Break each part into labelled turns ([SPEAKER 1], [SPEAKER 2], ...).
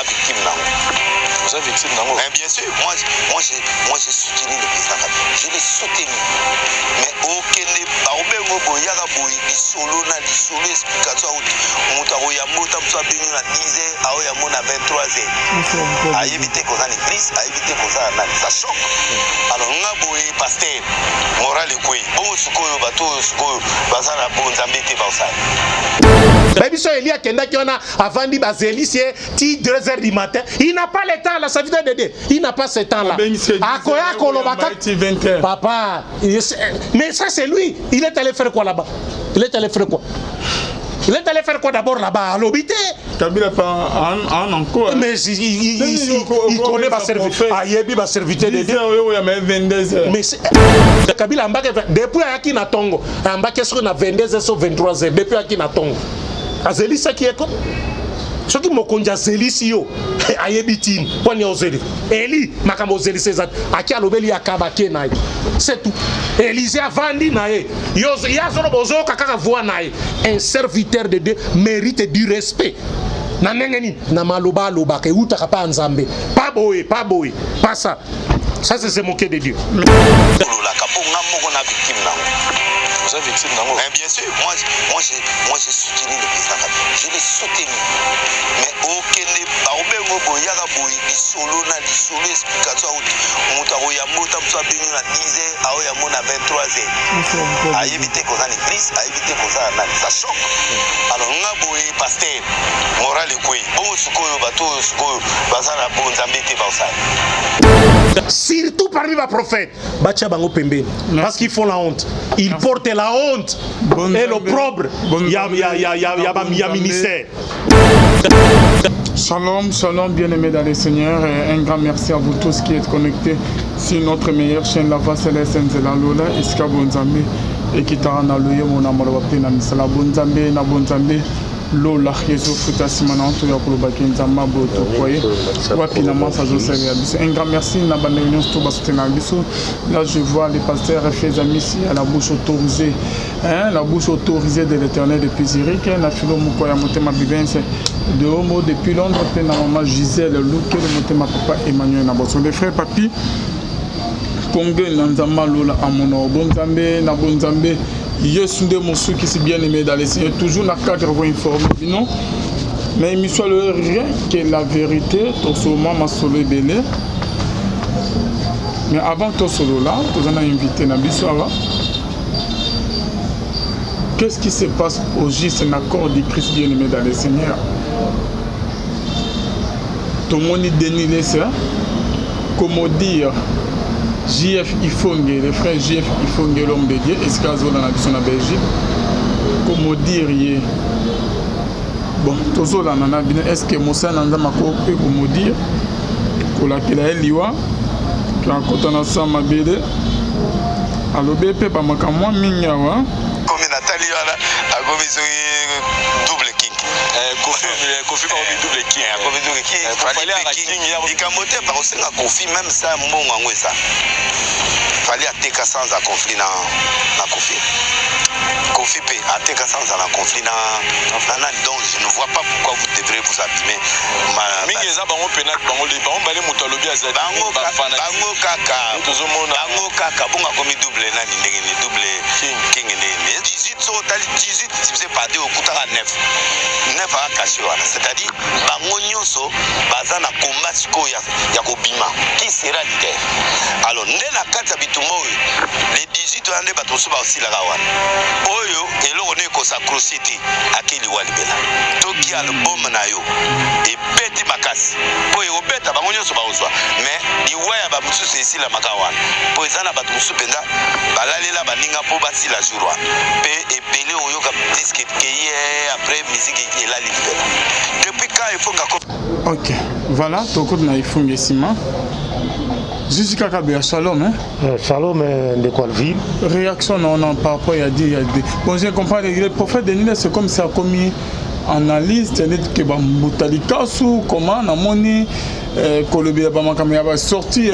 [SPEAKER 1] na victime nango.
[SPEAKER 2] Vous êtes victime nango?
[SPEAKER 1] Bien sûr, moi j'ai soutenu le président Kabila. Je l'ai soutenu. Mais aucun baobengo boyaka boy lisolo na lisolo explication mutaro ya mota mso bengi na 10h ao ya mona 23h. A éviter qu'on a l'église, a éviter qu'on a analyse. Ça choque. Alors on a boy pasteur moral quoi. Bon sukoyo bato sukoyo bazana bon zambete baosa.
[SPEAKER 3] Babiso Elia Kenda qui on a avant dit bazelicie ti 2h du matin. Il n'a pas le temps là, ça veut dire il n'a pas ce temps là. Akoya kolobaka 20h. Papa, mais ça c'est lui. Il est allé faire quoi là-bas? Il est allé faire quoi? Il est allé faire quoi d'abord là-bas à l'obité?
[SPEAKER 4] Kabila pas en encore.
[SPEAKER 3] Mais il connaît ma serviteur. Ah, il ma serviteur de Dieu. Mais Kabila depuis Aki na Tongo, Ambake sur na 22h sur 23h depuis Aki na Tongo. Azeli ça qui est quoi? Ce qui m'a conduit à Zélis, Ayebitin, Pony Ozeli, Eli, Makamo Zélis, Aki Alobeli Akabake Naï. C'est tout. Élisée a vendu Naï. Yazonobozo Kaka voix Naï. Un serviteur de Dieu mérite du respect. Nanengeni, Namaloba Loba, que Utakapa Nzambe. Pas boé, pas ça. Ça, c'est se moquer de Dieu.
[SPEAKER 2] Vous êtes victime nango?
[SPEAKER 1] Bien sûr, moi j'ai soutenu le président Kabila. Je l'ai soutenu. Mais aucun baobengo boyaka boy lisolo na lisolo explication mutaro ya mota mso bengi na 10h ao ya mona 23h. A éviter qu'on a l'église, a éviter qu'on a analyse. Ça choque. Alors on a boy pasteur moral quoi. Bon sukoyo bato sukoyo bazana bon zambete baosa.
[SPEAKER 3] Surtout parmi les prophètes, Bacha Bango Pembe, parce qu'ils font la honte. Ils portent la honte et l'opprobre. Il y a ministère.
[SPEAKER 4] Shalom, shalom, bien-aimés dans le Seigneur. Et un grand merci à vous tous qui êtes connectés sur notre meilleure chaîne, la voix céleste Nzela Lola, Iska Bonzambe, et qui t'a rendu mon amour de la Misala Bonzambe, na Bonzambe. Lola Yesu futa simana to ya kulobaki nzamba boto koye wapi na masa zo servir biso un grand merci na bande union to basutena biso. Là je vois les pasteurs et les amis ici à la bouche autorisée la bouche autorisée de l'Éternel depuis Zurich na filo mukoya motema bibense de homo depuis Londres pe na maman Gisèle Luke le motema papa Emmanuel na boso les frères papi Congo na nzamba Lola amono bonzambe na bonzambe. Yesu nde mosu qui si bien aimé dans les Seigneur toujours na cadre pour informer non mais il soit le rien que la vérité tout seulement ma solo belé mais avant tout solo là nous on a invité na biso avant qu'est-ce qui se passe au juste un accord du Christ bien aimé dans les Seigneur tout le monde dénie les ça comment dire JF Ifongue, le frère JF Ifongue, l'homme de Dieu, escazo dans la mission en Belgique. Comment dire, bon, tout ça, est-ce que Moussa n'a pas pu comment dire, pour laquelle elle y va, qui a côté dans sa mabede, alors BP, pas ma camoin, minyawa.
[SPEAKER 1] Comme Nathalie, a commis double king.
[SPEAKER 2] Kofi par double king.
[SPEAKER 1] Double king. Il a monté par aussi un Kofi, même ça, mon ça. Fallait attaquer sans un conflit dans Kofi. Kofi peut attaquer sans un conflit donc je ne vois pas pourquoi vous devrez vous abîmer.
[SPEAKER 2] Mais les abans pénal, bango balé mutalobi azali.
[SPEAKER 1] Bango kaka, bon a commis double double king né. 18 so tali 18 c'est pas de okutaka 9 à cacher c'est-à-dire bango nyonso baza na combat siko ya kobima qui sera leader. Alors ndena kata bitumo les 18 ande batoso ba aussi la kawana oyo eloko ne ko sacrocity akili walibela toki album na yo et beti makasi po yo beta bango nyonso ba oswa mais liwaya ba mususu ici la makawana po ezana batu mususu penda balalela baninga po basi la jour pe epele oyo ka disque après musique et la libela depuis quand il faut nga
[SPEAKER 4] OK voilà toko na ifunge sima Jusqu'à Kabia, shalom, hein?
[SPEAKER 3] Shalom, de quoi vivre?
[SPEAKER 4] Réaction, non, par rapport à dit. Bon, je comprends, le prophète de Nile, c'est comme ça, comme analyse, c'est-à-dire que Moutalika, comment, on a monné, Kolobia, il y a sortie,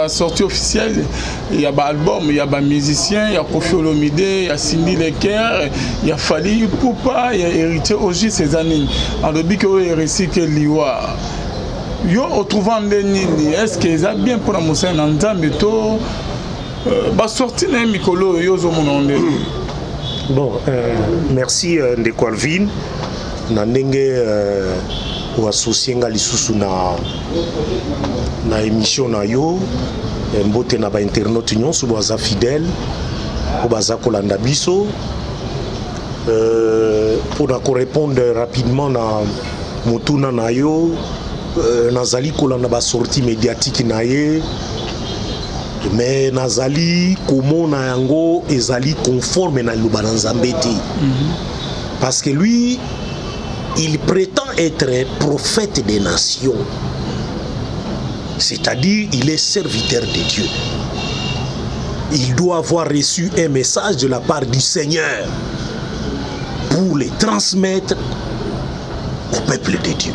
[SPEAKER 4] sortie officielle, il y a album, il y a musicien, il y a Kofi Olomide, il y a Cindy Lecker, il y a Fali Poupa, il y a Héritier Oji, ces années. Alors, il y a réussi que Liwa. yo otrouvant nini est-ce que ça bien pour la mosala na nzambe to basorti na mikolo yo ozomona ndeni?
[SPEAKER 3] Bon, merci ndeko Alvin na ndenge oassocié nga lisusu na émission na yo mbote na bainternaute nyonso baza fidèle o baza kolanda biso mpona korépondre rapidement na motuna na yo nazali kolanda basorti médiatique na ye mais nazali komona yango ezali conforme na liloba na Nzambe te parce que lui il prétend être prophète des nations, c'est-à-dire il est serviteur de Dieu. Il doit avoir reçu un message de la part du Seigneur pour le transmettre au peuple de Dieu.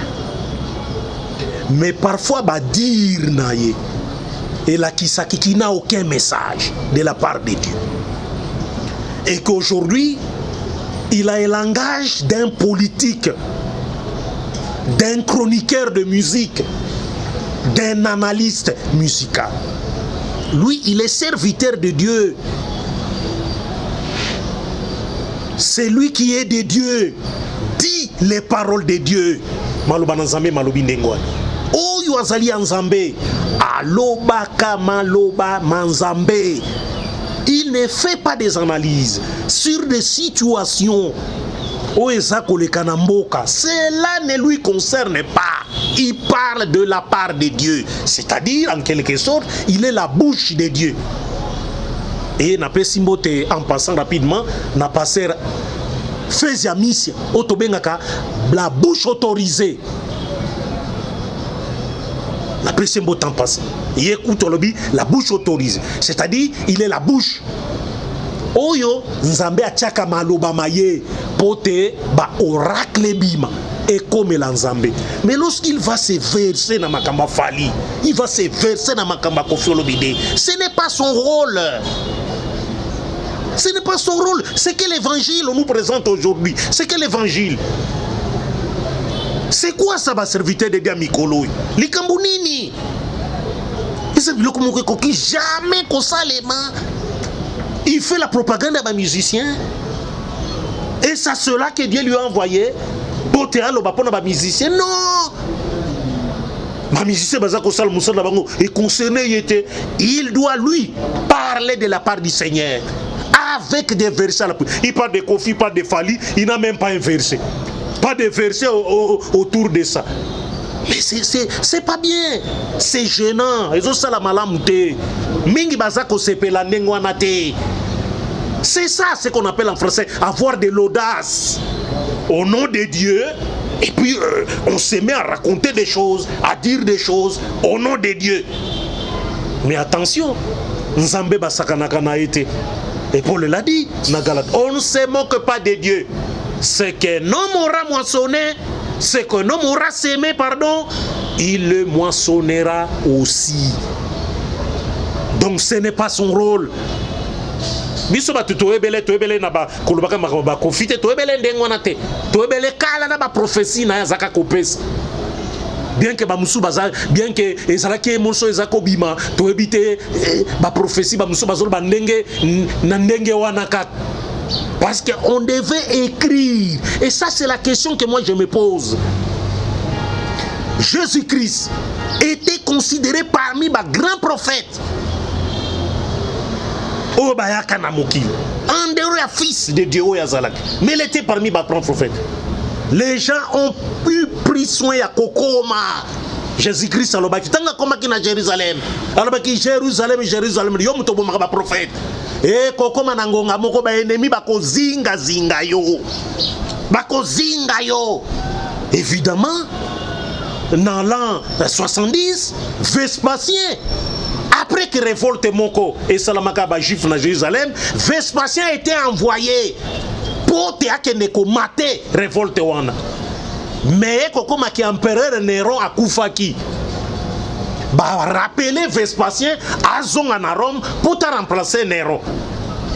[SPEAKER 3] Mais parfois va dire naïe et la qui n'a aucun message de la part de Dieu. Et qu'aujourd'hui, il a un langage d'un politique, d'un chroniqueur de musique, d'un analyste musical. Lui, il est serviteur de Dieu. C'est lui qui est de Dieu. Dit les paroles de Dieu. Maloba Nzambe, malobi ndengwani. Oyo azali Nzambe. Aloba kamaloba manzambe. Il ne fait pas des analyses sur des situations où cela ne lui concerne pas. Il parle de la part de Dieu. C'est-à-dire, en quelque sorte, il est la bouche de Dieu. Et n'a pas simbote en passant rapidement, n'a pas ser faisait mission autobengaka la bouche autorisée. La pression en passant. Il écoute la bouche autorisée. C'est-à-dire, il est la bouche. Oyo, Nzambe atiaka maloba maye pote ba oracle bima et comme l'Nzambe. Mais lorsqu'il va se verser dans makamba fali, il va se verser dans makamba kofiolobide. Ce n'est pas son rôle. Ce n'est pas son rôle. C'est que l'évangile nous présente aujourd'hui. C'est que l'évangile. C'est quoi ça va serviteur de Diamikolo? Likambunini. Jamais qu'on s'allément. Il fait la propagande à un musicien. Et c'est cela que Dieu lui a envoyé. Pour te rendre un musicien. Non. Ma musicien est concerné. Il doit lui parler de la part du Seigneur. Avec des versets. Il parle de Kofi, il parle de Fali. Il n'a même pas un verset. Pas de verset autour de ça. Mais c'est pas bien. C'est gênant. C'est ça ce qu'on appelle en français avoir de l'audace au nom de Dieu. Et puis on se met à raconter des choses, à dire des choses au nom de Dieu. Mais attention, Nzambe basakanaka na été. Et Paul l'a dit, on ne se moque pas de Dieu. Ce qu'un homme aura moissonné, ce qu'un homme aura sémé, pardon, il le moissonnera aussi. Donc ce n'est pas son rôle. Biso ba toebele na ba kolobaka makaba confite toebele ndengwana te. Toebele kala na ba prophétie na zaka kopesa. Bien que ba musu baza, bien que ezalaki monso ezako bima, toebite ba prophétie ba musu bazolo ba ndenge na ndenge wana ka. Parce qu'on devait écrire. Et ça, c'est la question que moi je me pose. Jésus-Christ était considéré parmi les grands prophètes. En dehors du fils de Dieu, mais il était parmi les grands prophètes. Les gens ont pris soin de Kokoma. Jésus-Christ, il a dit à Jérusalem. Jérusalem, Jérusalem, il y a un prophète. Et kokoma nangonga moko ba ennemi bako zinga yo. Bako zinga yo. Évidemment, dans l'an 70, Vespasien, après que révolte moko et salamaka ba juif na Jérusalem, Vespasien a été envoyé pour te akeneko mater révolte wana. Mais kokoma ki empereur Néron a kufaki. Bah, rappeler Vespasien à Zonga à Rome pour te remplacer Néron.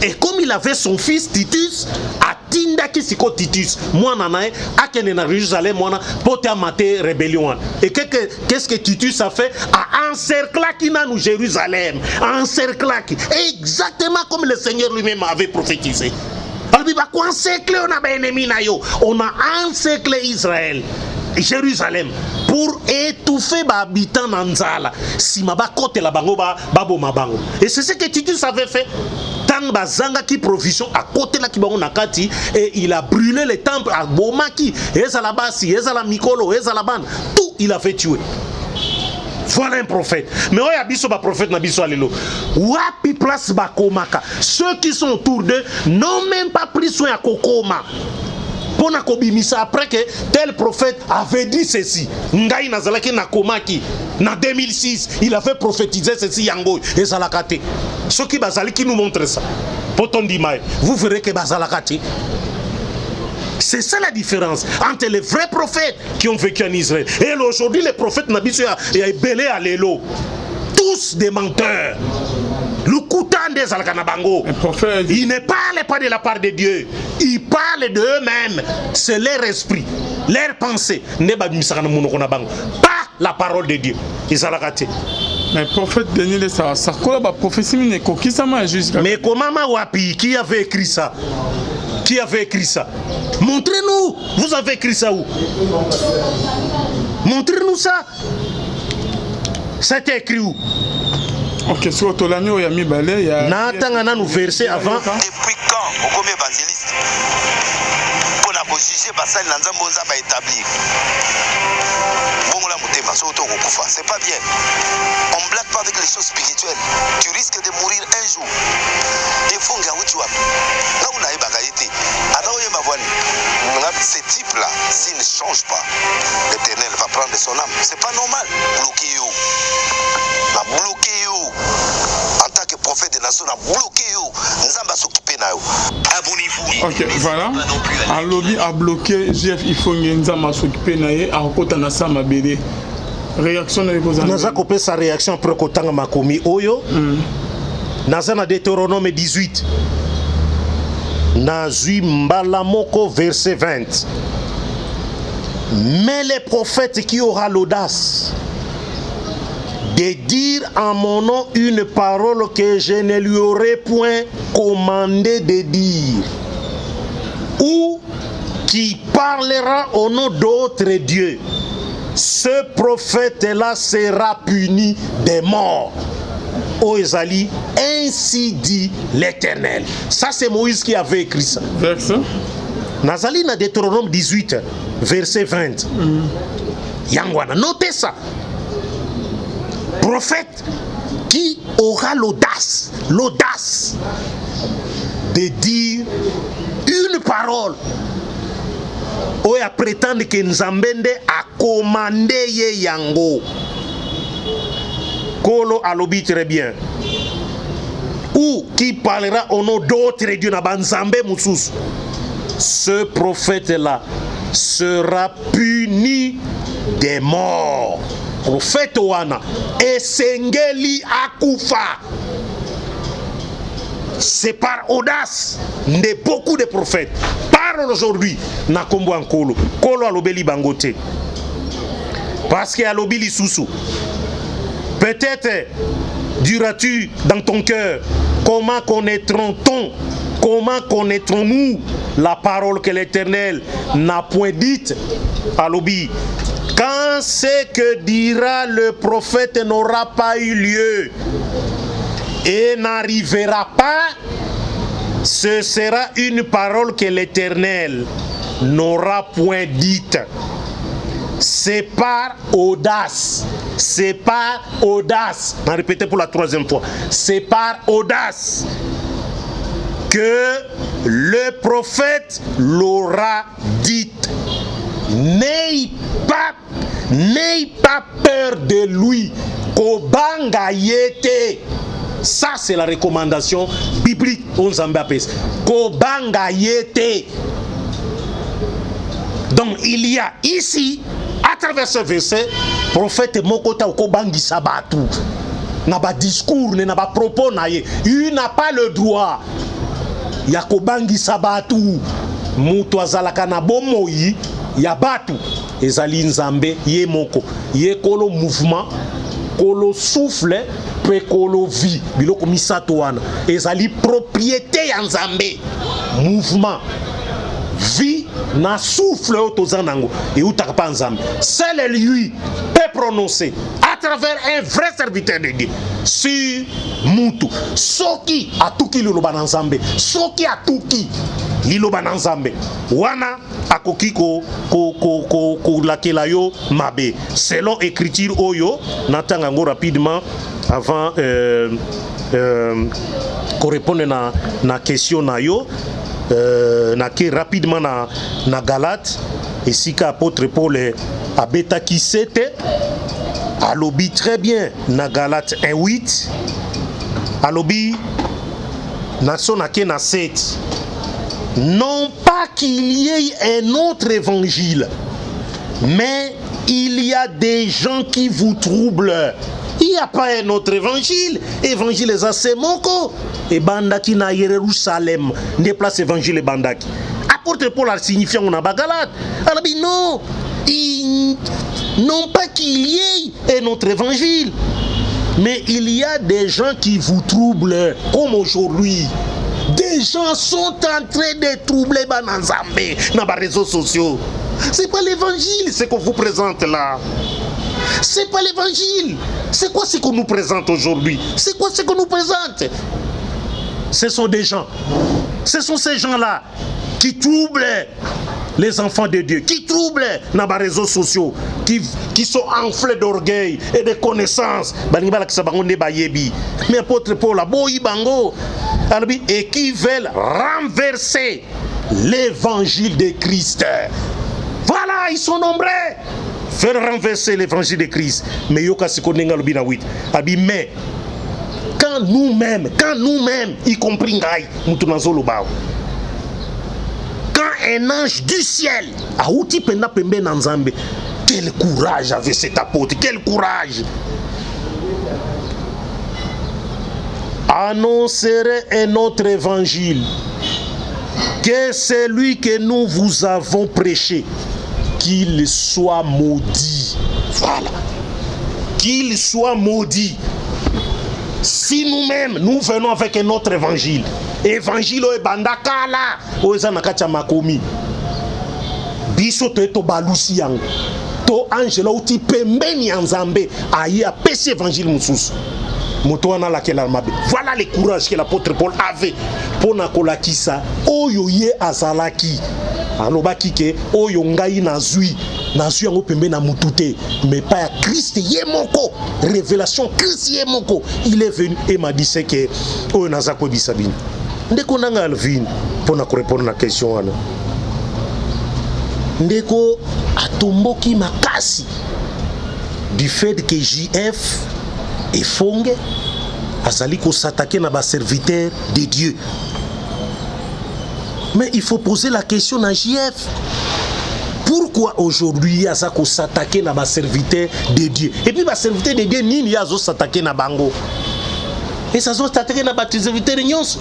[SPEAKER 3] Et comme il avait son fils Titus, à atindaki siko Titus mwana nae akende na Jérusalem mwana pote amate rébellion. Et qu'est-ce que Titus a fait? A encerclé nous Jérusalem, encerclé exactement comme le Seigneur lui-même avait prophétisé. On a encerclé Israël, Jérusalem, pour étouffer les habitants d'Anzala. Si ma kote la bango babo mabango. Et c'est ce que Titus avait fait. Tant bazanga qui provision à côté la kibango nakati et il a brûlé les temples à Bomaki, Ezalabasi, Ezalamikolo, Ezalaban. Tout il a fait tuer. Voilà un prophète. Mais il y a un prophète na biso alelo. Wapi place bakomaka. Ceux qui sont autour d'eux n'ont même pas pris soin à kokoma. Pona kobimisa après que tel prophète avait dit ceci. Ngai nazalaki na komaki. Na 2006, il avait prophétisé ceci yango et zalakate. Ceux qui bazali qui nous montrent ça. Poton dimae, vous verrez que bazalakate. C'est ça la différence entre les vrais prophètes qui ont vécu en Israël. Et aujourd'hui, les prophètes Nabiso et Belé à l'élo. Tous des menteurs. Le Koutan des Alkanabango. Ils ne parlent pas de la part de Dieu. Ils parlent d'eux-mêmes. C'est leur esprit, leur pensée. Pas la parole de Dieu. Ils ont raté.
[SPEAKER 4] Mais prophète Daniel, ça colle à la prophétie.
[SPEAKER 3] Mais comment Wapi, qui avait écrit ça? Qui avait écrit ça? Montrez-nous. Vous avez écrit ça où? Montrez-nous ça. C'était écrit où?
[SPEAKER 4] Ok, sur Tolano, il y a mis balai. Il y a.
[SPEAKER 3] N'attendons nous verser avant.
[SPEAKER 1] Depuis quand on commet évangéliste pour la juger parce que l'ensemble va établir. Bon la moutema, c'est pas bien. On blague pas avec les choses spirituelles. Tu risques de mourir un jour. Il faut que tu vois. Là où on a été, ce type-là, s'il ne change pas, l'Éternel va prendre son âme. C'est pas normal. Bloquer yo. La bloquer yo. En tant que prophète des nations, la bloquer yo. Nous allons s'occuper de yo. Abonnez-vous.
[SPEAKER 4] Ok, voilà. Un lobby a bloqué GF, il faut que nous allons s'occuper de yo. À côté de ça, ma BD. Réaction de vos amis.
[SPEAKER 3] Nous avons coupé sa réaction après que nous avons commis Oyo. Nous avons Deutéronome 18. Nazui Mbalamoko verset 20. Mais les prophètes qui aura l'audace de dire en mon nom une parole que je ne lui aurais point commandé de dire, ou qui parlera au nom d'autres dieux, ce prophète-là sera puni de mort. Ô Ezali, ainsi dit l'Éternel. Ça, c'est Moïse qui avait écrit ça.
[SPEAKER 4] Verset
[SPEAKER 3] Nazali na Deutéronome 18, verset 20. Yangwana, notez ça. Prophète qui aura l'audace de dire une parole. Ou à prétendre que Nzambende a commandé ye yango. Kolo alobi très bien. Ou qui parlera au nom d'autres dieux na banzambe musus. Ce prophète-là sera puni des morts. Prophète Wana Esengeli Akufa. C'est par audace de beaucoup de prophètes. Parle aujourd'hui na kombo en Kolo. Kolo alobeli bangote. Parce que alobili susu. Peut-être diras-tu dans ton cœur, comment connaîtrons-nous la parole que l'Éternel n'a point dite? Alobi, quand ce que dira le prophète n'aura pas eu lieu et n'arrivera pas, ce sera une parole que l'Éternel n'aura point dite. C'est par audace. C'est par audace. On va répéter pour la troisième fois. C'est par audace que le prophète l'aura dite. N'ayez pas peur de lui. Kobanga yete. Ça, c'est la recommandation biblique. Kobanga yete. Donc, il y a ici, à travers ce verset, prophète Mokota Okobangi Sabatu. N'a pas discours, n'a pas propos, il n'a pas le droit. Yakobangi Sabatu. mutu azalaka na bomoi ya batu ezali nzambe ye moko ye kolo mouvement kolo souffle pe kolo vie biloko misato wana ezali propriété ya nzambe mouvement vie na souffle oyo toza nango eutaka pa nzambe seul lui peut prononcer à travers un vrai serviteur de Dieu sur mutu soki atuki liloba na nzambe soki atuki liloba na nzambe wana akoki kolakela yo mabe selon écriture oyo natanga ngo rapidement avant korépondre na question na yo nake rapidement na Galate esika apôtre Paul abetaki sete alobi très bien na Galate 1:8 alobi naso nake na 7 non pas qu'il y ait un autre évangile mais il y a des gens qui vous troublent. Il n'y a pas un autre évangile. Évangile est assez moko. Et bandaki na Jérusalem. Ne place évangile et bandaki. Apôtre Paul a signifié en Galate. Elle a dit non. Non pas qu'il y ait un autre évangile. Mais il y a des gens qui vous troublent. Comme aujourd'hui. Des gens sont en train de troubler Bananzambe dans les réseaux sociaux. C'est pas l'évangile ce qu'on vous présente là. C'est pas l'évangile. C'est quoi ce qu'on nous présente aujourd'hui? C'est quoi ce qu'on nous présente? Ce sont des gens. Ce sont ces gens-là qui troublent les enfants de Dieu, qui troublent dans les réseaux sociaux, qui sont enflés d'orgueil et de connaissances. Mais apôtre Paul a beau bango et qui veulent renverser l'évangile de Christ. Voilà, ils sont nombreux. Faire renverser l'évangile de Christ. Mais yoka sikonenga lobina 8. Abi mais quand nous-mêmes, y compris ngai, mutunazo bao. Quand un ange du ciel a outi penda pembe na nzambe, quel courage avait cet apôtre, quel courage. Annoncerait un autre évangile que celui que nous vous avons prêché, qu'il soit maudit. Voilà. Qu'il soit maudit. Si nous-mêmes, nous venons avec un autre évangile, évangile au bandakala, au zanakacha makomi, biso to balusi yang, to angela uti pembeni anzambe, aïe a pesi évangile mususu. Voilà le courage que l'apôtre Paul avait pour nakolakisa oyo ye azalaki alobaki ke oyo ngai nazui yango pembe na mutute mais pas ya Christ ye moko révélation Christ ye moko il est venu et m'a dit c'est que oyo nazako bisabini ndeko nanga Alvin pour na répondre na question wana ndeko atomboki makasi du fait que JF et Fonge azali ko s'attaquer na ba serviteur de Dieu. Mais il faut poser la question à JF. Pourquoi aujourd'hui aza ko s'attaquer na ba serviteur de Dieu? Et puis ba serviteur de Dieu nini azo s'attaquer na bango? Et ça zo s'attaquer na ba serviteur nyonso.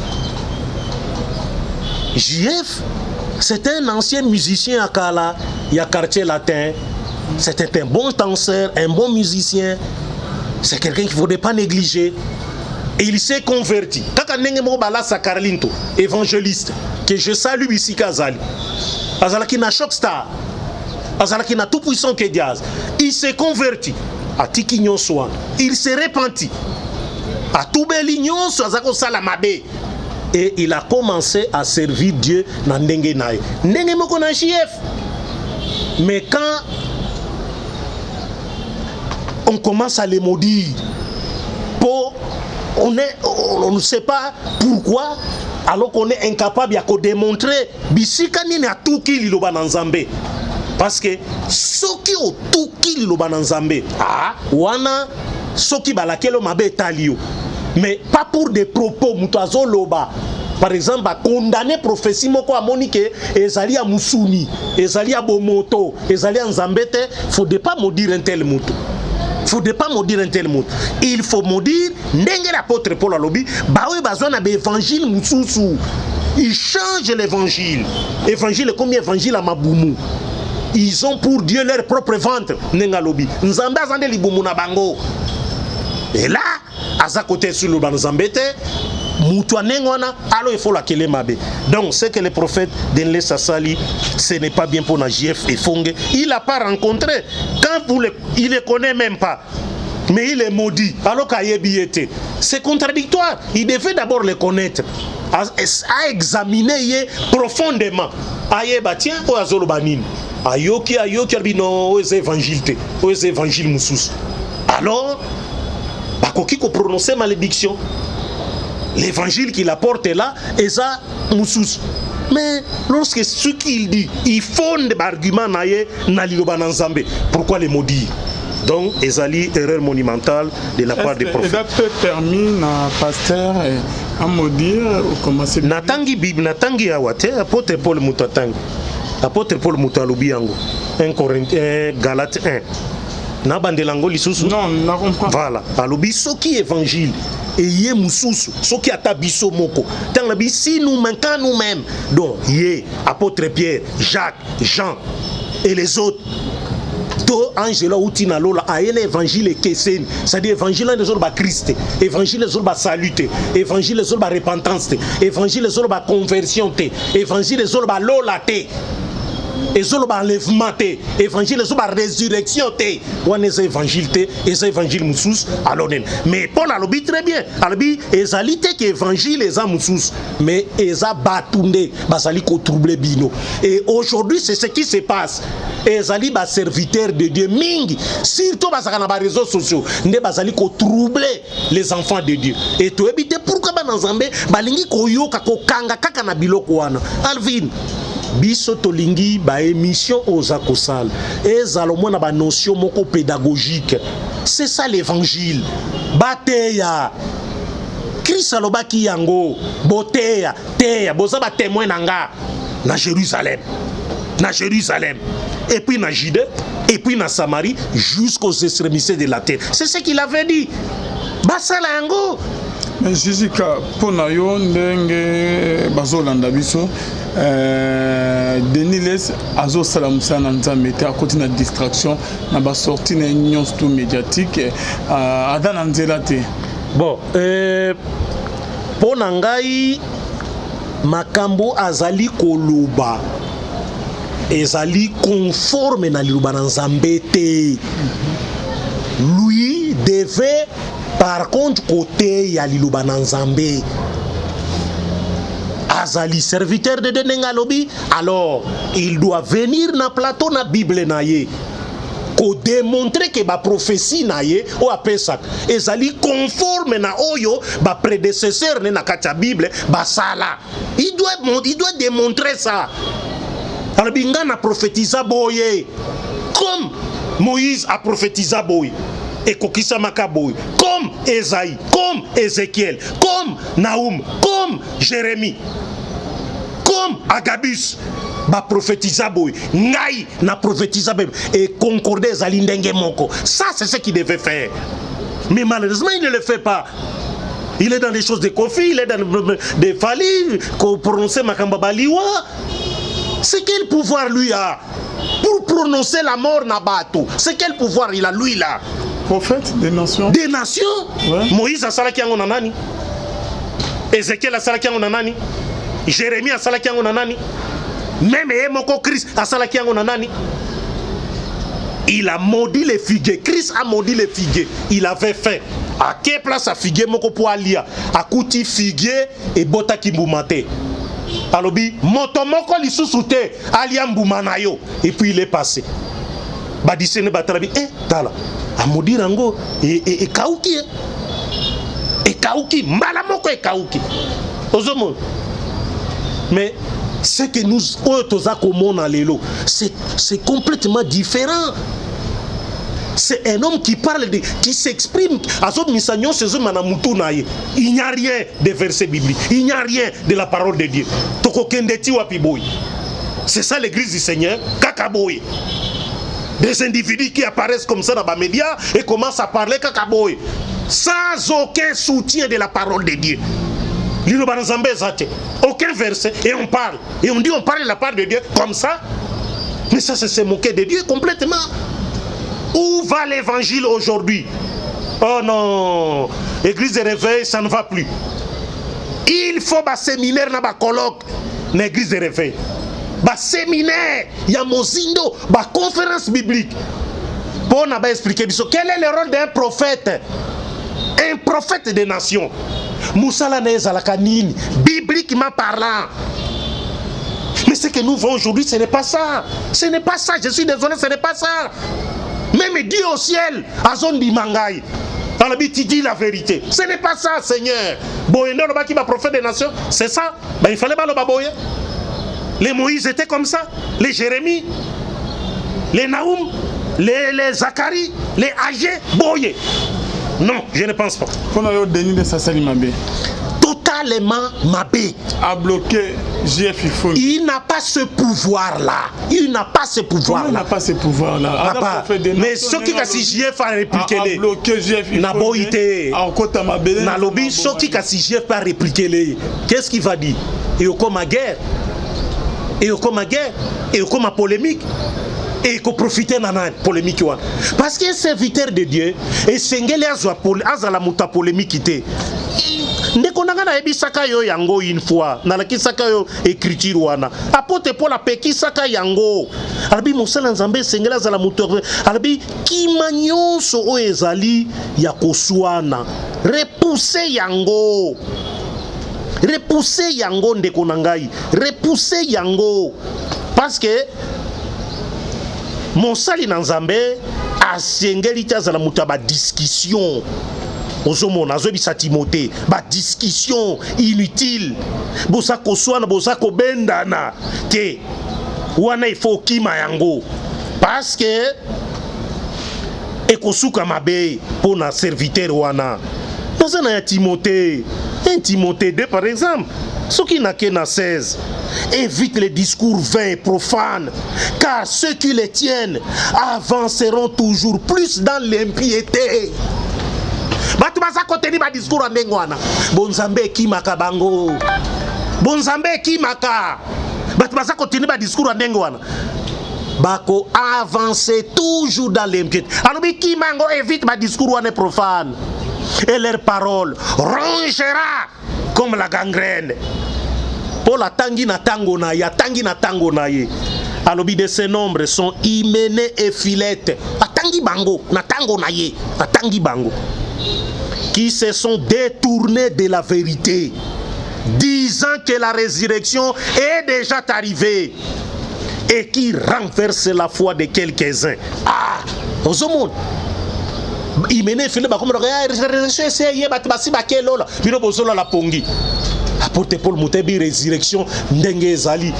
[SPEAKER 3] JF c'est un ancien musicien à Kala, il y a quartier latin. C'était un bon danseur, un bon musicien. C'est quelqu'un qu'il ne faudrait pas négliger. Et il s'est converti. Kaka nenge mo bala sa Carlinto, évangéliste, que je salue ici Kazali. Azalaki na Shock Star. Azalaki na tout puissant que Diaz. Il s'est converti. A Tiki Nyonso. Il s'est repenti. A Toubeli Nyonso azako salamabe. Et il a commencé à servir Dieu na ndenge nae. Ndenge moko na chef. Mais quand on commence à les maudire, on ne sait pas pourquoi, alors qu'on est incapable de démontrer bisika nini a tout qui liloba na nzambe. Parce que soki o tout qui liloba na nzambe, wana soki balakelo mabe talio. Mais pas pour des propos mutazo loba. Par exemple, condamner prophétie moko amoni ke ezali ya musuni, ezali ya bomoto, ezali ya nzambete, faut pas maudire un tel mutu. Il ne faut pas maudire un tel mot. Il faut maudire ndenge l'apôtre Paul alobi baoye bazwa na évangile mususu. Ils changent l'évangile. Évangile est comme évangile à Maboumou. Ils ont pour Dieu leur propre ventre. Nengalobi. Nzambe azande libumu na bango. Et là, aza côté sur le banzambete, Moutoua nengwana, alors il faut la kele mabe. Donc, ce que le prophète Denle Sassali, ce n'est pas bien pour la JF et Fongue. Il n'a pas rencontré. Quand il ne les connaît même pas. Mais il est maudit. Alors qu'Ayebi était. C'est contradictoire. Il devait d'abord les connaître. À examiner profondément. Ayeba, tiens, ou azolo banine. Ayoki, non, aux évangiles, aux évangiles moussous. Alors, bakoki ko prononcer malédiction. L'évangile qu'il apporte là, et ça, moussous. Mais lorsque ce qu'il dit, il fonde l'argument na liloba nanzambe. Pourquoi les maudire? Donc, ezali erreur monumentale de la part des prophètes.
[SPEAKER 4] Est-ce que permis na pasteur à maudire ou commencer?
[SPEAKER 3] Natangi Bible, natangi awate, apôtre Paul Moutatangi. Apôtre Paul Moutalobi yango. 1 Corinthiens, Galates 1. Na bandelango lisusu.
[SPEAKER 4] Non, na comprends.
[SPEAKER 3] Voilà. Alobi soki évangile et yé mususu, soki atabiso moko. Tant la bi si nous manquons nous-mêmes. Donc, yé apôtre Pierre, Jacques, Jean et les autres. To Angela Utina Lola a un évangile kesen, c'est-à-dire évangile des autres Christ, évangile des autres salute, évangile des autres repentance, évangile des autres conversion, évangile des autres Lola te. Les autres enlèvement, évangile, les autres résurrection, on est évangile, et évangile moussous, alors mais Paul a l'obit très bien, alors ezalité qui évangile les moussous, mais eza batunde, basali ko trouble bino. Et aujourd'hui c'est ce qui se passe. Ezali ba serviteur de Dieu mingi, surtout basaka na ba réseaux sociaux, ne basali ko troubler les enfants de Dieu. Et to ebite pourquoi ba nzambe balingi ko yoka ko kanga kaka na biloko wana. Alvin biso tolingi ba émission aux akosal et zalomona ba notion moko pédagogique. C'est ça l'évangile. Bateya Christ alobaki yango boteya teya boza ba témoin nanga na Jérusalem. Na Jérusalem et puis na Judée et puis na Samarie jusqu'aux extrémités de la terre. C'est ce qu'il avait dit. Basala yango.
[SPEAKER 4] Mais Jessica, pour nous, ndenge bazolanda biso Denis Les azo salamusa na nzambe te à côté na distraction na ba sortie na union tout médiatique adana nzela te.
[SPEAKER 3] Bon, pour nangai makambo azali koluba ezali conforme na liluba na nzambe te. Lui devait par contre côté ya liluba na nzambe azali serviteur de Denengalobi, alors il doit venir na plateau na Bible na ye ko démontrer que ba prophétie na ye o apesa ezali conforme na oyo ba prédécesseur ne na kata Bible ba sala. Il doit démontrer ça. Alors binga na prophétisa boye comme Moïse a prophétisé boye et kokisa makaboy comme Esaïe, comme Ézéchiel, comme Naoum, comme Jérémie, comme Agabus ba prophétisa boy ngai na prophétisa boy et concorder zali ndenge moko. Ça c'est ce qu'il devait faire. Mais malheureusement il ne le fait pas. Il est dans des choses de Kofi, il est dans des Fali, qu'on prononce makamba baliwa. C'est quel pouvoir lui a pour prononcer la mort Nabato? C'est quel pouvoir il a lui là?
[SPEAKER 4] Prophète des nations.
[SPEAKER 3] Des nations?
[SPEAKER 4] Ouais.
[SPEAKER 3] Moïse a salaki yango na nani? Ézéchiel a salaki yango na nani? Jérémie a salaki yango na nani? Même Emoko Christ a salaki yango na nani? Il a maudit les figuiers. Christ a maudit les figuiers. Il avait fait. À quelle place a figuier moko po alia? A kuti figuier et bota kimbumate. Alobi motomoko lisusu te alia mbumana yo. Et puis il est passé. Badisene batarabi tala. A maudire ango et kauki. Et kauki mbala moko e kauki. Ozomo. Mais ce que nous c'est complètement différent. C'est un homme qui parle, qui s'exprime. Il n'y a rien de versets bibliques. Il n'y a rien de la parole de Dieu. C'est ça l'église du Seigneur. Kakaboy. Des individus qui apparaissent comme ça dans les médias et commencent à parler kakaboy. Sans aucun soutien de la parole de Dieu. Aucun verset. Et on parle. Et on dit on parle de la part de Dieu comme ça. Mais ça, c'est se moquer de Dieu complètement. Où va l'évangile aujourd'hui? Oh non, église de réveil, ça ne va plus. Il faut un séminaire, un colloque, une église de réveil. Un séminaire, il y a Mozindo, une conférence biblique. Pour nous expliquer quel est le rôle d'un prophète. Un prophète des nations. Moussala Nezalakanine, bibliquement parlant. Mais ce que nous voyons aujourd'hui, ce n'est pas ça. Ce n'est pas ça, je suis désolé, ce n'est pas ça. Même Dieu au ciel, à zone d'Imangaï. Tu dis la vérité. Ce n'est pas ça, Seigneur. Boyendo le baki ba prophète des nations, c'est ça. Ben il fallait pas le baboyer. Les Moïse étaient comme ça, les Jérémie, les Naoum, les Zacharie, les Agé, boyé. Non, je ne pense pas.
[SPEAKER 4] Qu'on a eu Denis de Sassali Mabé.
[SPEAKER 3] Totalement Mabé.
[SPEAKER 4] A bloqué JF Ifon.
[SPEAKER 3] Il n'a pas ce pouvoir-là. Il n'a pas ce pouvoir-là.
[SPEAKER 4] Il n'a pas ce pouvoir-là.
[SPEAKER 3] Papa, mais ce qui a si JF a répliqué les.
[SPEAKER 4] A bloqué JF Ifon.
[SPEAKER 3] N'a pas été.
[SPEAKER 4] En côté Mabé.
[SPEAKER 3] N'a lobby, ce qui a si JF a répliqué les. Qu'est-ce qu'il va dire? Et au comme à guerre. Et au comme à guerre. Et au comme à polémique. Et qu'on profite de la polémique. Parce qu'un serviteur de Dieu, et Sengele a la muta polémique. Ndekonanga na ebi saka yo yango une fois na la kisaka yo écriture wana apote pour la peki saka yango albi mosala nzambe Sengele za la muta albi kimanyonso o ezali ya koswana repousser yango ndekonangai repousser yango parce que mosali na nzambe asengeli tazala muta ba discussion ozomona azobisa Timothée ba discussion inutile bosa koswana bosa kobendana te wana il faut kima yango parce que ekosuka mabe pona serviteur wana nazana ya Timothée un Timothée 2 par exemple ce qui n'a qu'un 16 évite les discours vains et profanes car ceux qui les tiennent avanceront toujours plus dans l'impiété. Batu baza koteni ba discours ndenge wana bonzambe kimaka bango bonzambe kimaka batu baza koteni ba discours ndenge wana bako avancer toujours dans l'impiété alobi kimango évite ba discours wana profane et leurs paroles rongera comme la gangrène pour la tangi na tango na ya tangi na tango na ye alobi de ces nombres sont Hyménée et Philette atangi bango na tango na ye atangi bango qui se sont détournés de la vérité, disant que la résurrection est déjà arrivée et qui renversent la foi de quelques-uns. Ah, aux hommes, Hyménée Philette, comme la résurrection, c'est hier, basi bakelola, bino bozola la pongi. Apôtre Paul Moutebi, résurrection, ndenge zali.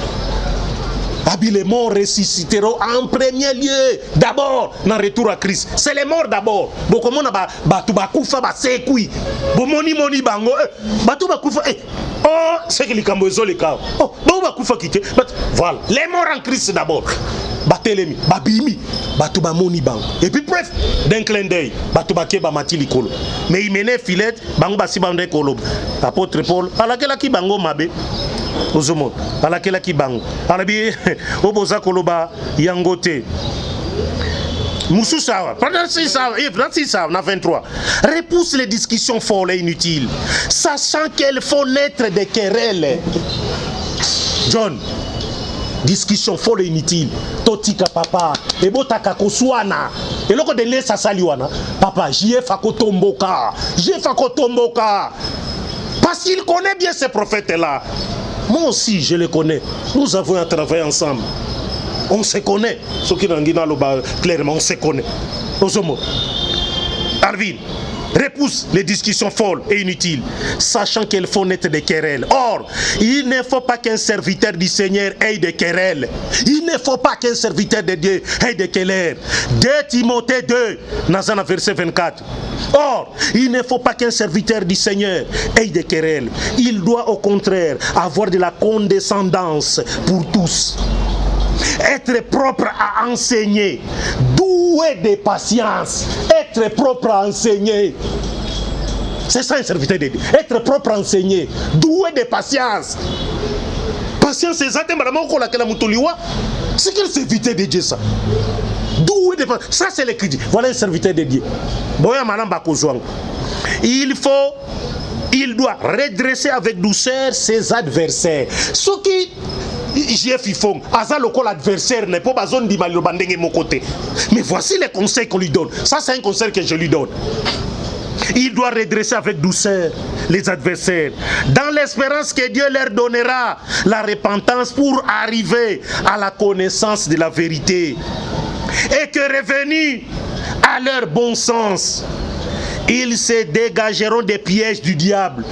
[SPEAKER 3] Les morts ressusciteront en premier lieu. D'abord, dans le retour à Christ. C'est les morts d'abord. Beaucoup de gens sekui. Bomoni moni bango. Batu bakufa. Oh, c'est que les cambozo les cas. Oh, bakufa kite. Voilà, les morts en Christ d'abord. Batelemi, babimi, batu bamoni bango. Et puis bref, d'un clin d'œil, batu bakeba mati likolo. Mais il menait Philette, bango basi bande kolo. Apôtre Paul, alakela ki bango mabe. Ozomon alakela ki bango alabi oboza koloba yangote Moussoussawa pendant 6 ans na 23 repousse les discussions folles et inutiles sachant qu'elles font naître des querelles. John, discussion folle et inutile totika papa ebotaka koswana eloko de lesa saliwana papa JF akotomboka parce qu'il connaît bien ces prophètes là. Moi aussi, je les connais. Nous avons un travail ensemble. On se connaît. Ce qui est clairement, on se connaît. Alvin, repousse les discussions folles et inutiles, sachant qu'elles font naître des querelles. Or, il ne faut pas qu'un serviteur du Seigneur ait des querelles. Il ne faut pas qu'un serviteur de Dieu ait des querelles. 2 Timothée 2, Nazana verset 24. Or, il ne faut pas qu'un serviteur du Seigneur ait des querelles. Il doit au contraire avoir de la condescendance pour tous. Être propre à enseigner, doué de patience, être propre à enseigner. C'est ça un serviteur de Dieu. Être propre, enseigné, doué de patience. Patience, c'est exactement laquelle Moutouliwa. C'est quel serviteur de Dieu ça? Doué de patience. Ça, c'est le crédit. Voilà un serviteur de Dieu. Il doit redresser avec douceur ses adversaires. Ce qui JF font, Aza local adversaire n'est pas besoin de mal bandeng mon côté. Mais voici les conseils qu'on lui donne. Ça, c'est un conseil que je lui donne. Il doit redresser avec douceur les adversaires, dans l'espérance que Dieu leur donnera la repentance pour arriver à la connaissance de la vérité. Et que revenus à leur bon sens, ils se dégageront des pièges du diable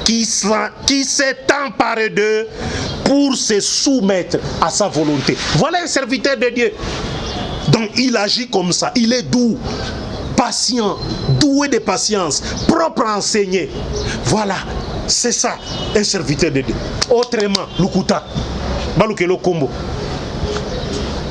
[SPEAKER 3] qui s'étend par d'eux pour se soumettre à sa volonté. Voilà un serviteur de Dieu. Donc il agit comme ça, il est doux, patient, doué de patience, propre à enseigner. Voilà, c'est ça, un serviteur de Dieu. Autrement, Lukuta, Balukelo Kombo.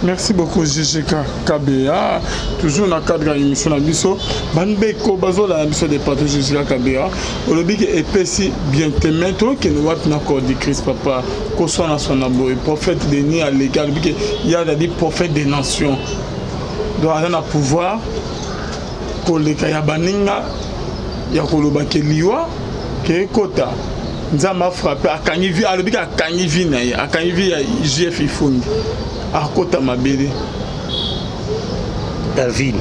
[SPEAKER 4] Merci beaucoup GGK KBA. Toujours dans le cadre de l'émission Nabiso. Banbeko bazo la émission de partage GGK KBA. On le dit que épaissi bien t'aimer toi que nous avons encore dit Christ Papa qu'on soit dans son abo et prophète de ni à l'égal. Il y a des prophètes des nations. Donc on a pouvoir pour les kayabaninga ya koloba ke liwa ke kota. Nzama frappé à Kanyivi à l'obika Kanyivi na à Kanyivi ya JF Ifungi. À côté de ma bébé.
[SPEAKER 3] David,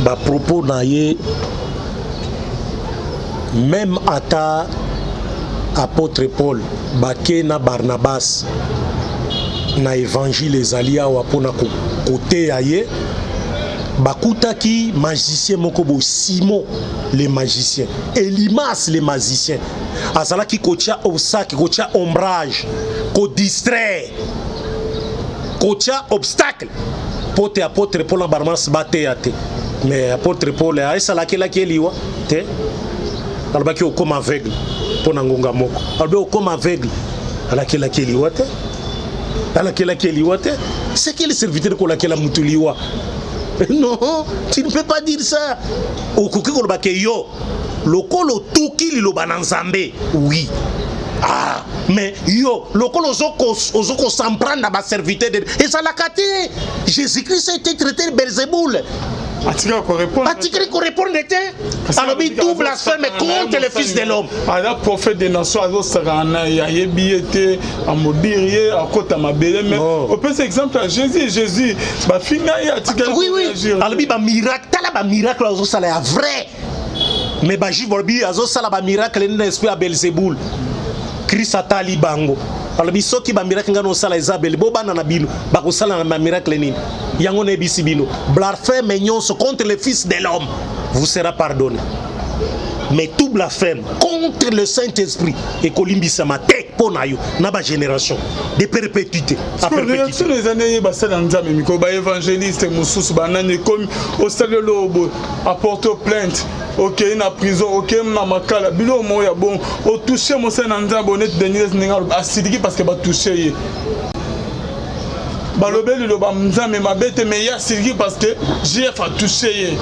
[SPEAKER 3] à propos naïe, même à ta apôtre Paul, Bakena Barnabas, na évangile les alliés ou apona côté aïe, Bakutaki magicien mokobo Simon les magiciens, Elimas les magiciens, Azala qui kocha obstacle, kocha ombrage, ko distrait. Kocha obstacle pour te apôtre Paul en barmas batté mais apôtre Paul a ça là qui est liwa te alba qui comme aveugle pour nangonga moko alba comme aveugle ala qui est liwa te ala qui est liwa te c'est qui le serviteur ko la qui la mutuliwa non tu ne peux pas dire ça au koki ko ba ke yo lokolo tuki li lo bananzambe oui. Ah, mais yo, le col aux s'en prendre à ma serviteur de... Et ça l'a caté. Jésus-Christ a été traité de Belzéboul.
[SPEAKER 4] Attiqué qu'on
[SPEAKER 3] répond était. Alors, il tout blasphème contre le Fils de l'homme.
[SPEAKER 4] Alors, prophète des nations, il y a yébiété, à Mobirié, à côté à Mabélé. Mais on peut cet exemple à Jésus, bah, finalement,
[SPEAKER 3] oui, oui. Alors, il y a un miracle. T'as un miracle, ça est vrai. Mais bah, j'y vois bien, ça a un miracle, il y a un esprit à Belzéboul. Christ atali bango. Alors bisoki ba miracle ngano sala Isabelle bobana na bino ba ko sala na miracle nini. Yango ne bisi bino. Blasphème nyonso contre le Fils de l'homme vous sera pardonné. Mais tout blasphème contre le Saint-Esprit et kolimbisa mate ponayo na ba génération de perpétuité à perpétuité.
[SPEAKER 4] Sur les années ba sala nzambe miko ba évangéliste mususu banane comme au stade lobo apporte plainte. Ok, na prison, ok, na makala, bilo moya bon, au toucher mon sein en disant bonnet de Denis Ningal à Sidiki parce que va toucher. Balobel le bamza mais ma bête mais ya Sidiki parce que JF a touché.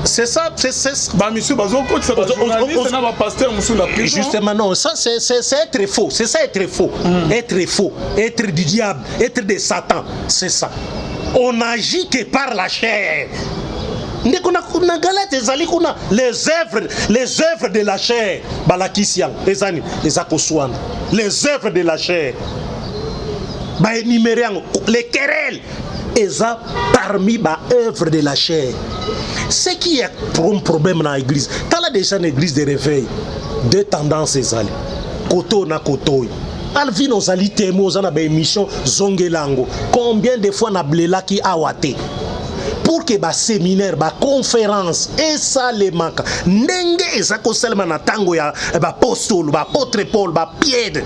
[SPEAKER 3] C'est ça, c'est
[SPEAKER 4] bah monsieur bazon coach ça va journaliste na va pasteur monsieur la prison.
[SPEAKER 3] Justement non, ça c'est être faux, c'est ça être faux. Être faux, être du diable, être de Satan, c'est ça. On agit que par la chair. Les œuvres de la chair, les œuvres de la chair, les querelles, parmi les œuvres de la chair. Ce qui est un problème dans l'église, quand il y a déjà une église de réveil, deux tendances, koto na koto. Alvin ozali témo ozana ba émission zongelango. Combien de fois na blela ki awate? Pour que ba séminaire, ba conférence et ça les manque. Ndenge ezako selma na tango ya ba apostole, ba apôtre Paul, ba Pierre.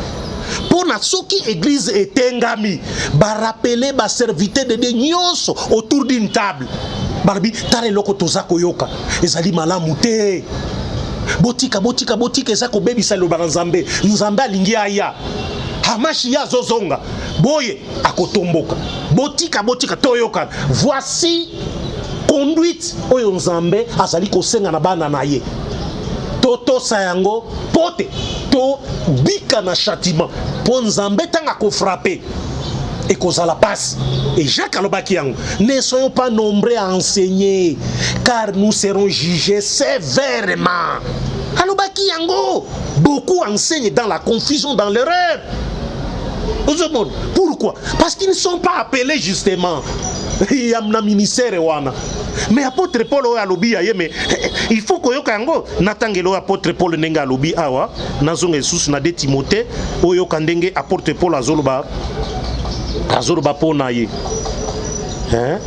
[SPEAKER 3] Pour na soki église etengami, ba rappeler ba serviteur de nyonso autour d'une table. Barbi tale loko tozako yoka. Ezali malamu te. Botika ezako bebisa lo banzambe. Nzambe alingi aya. Hamashi ya zozonga. Boye akotomboka. Botika toyoka. Voici conduite oyo nzambe azali kosenga na bana na ye. toto sayango pote to bika na châtiment po nzambe tanga ko frapper et cause la passe. Et Jacques alobaki yango, ne soyons pas nombreux à enseigner, car nous serons jugés sévèrement. Alobaki yango, beaucoup enseignent dans la confusion, dans l'erreur. Pourquoi? Parce qu'ils ne sont pas appelés justement. Il y a un ministère. Mais apôtre Paul alobi mais il faut que yokango natangelo apôtre Paul nenga alobi awa nazonga Jesus na de Timothée oyo kandenge apôtre Paul azoloba pona ye. Hein?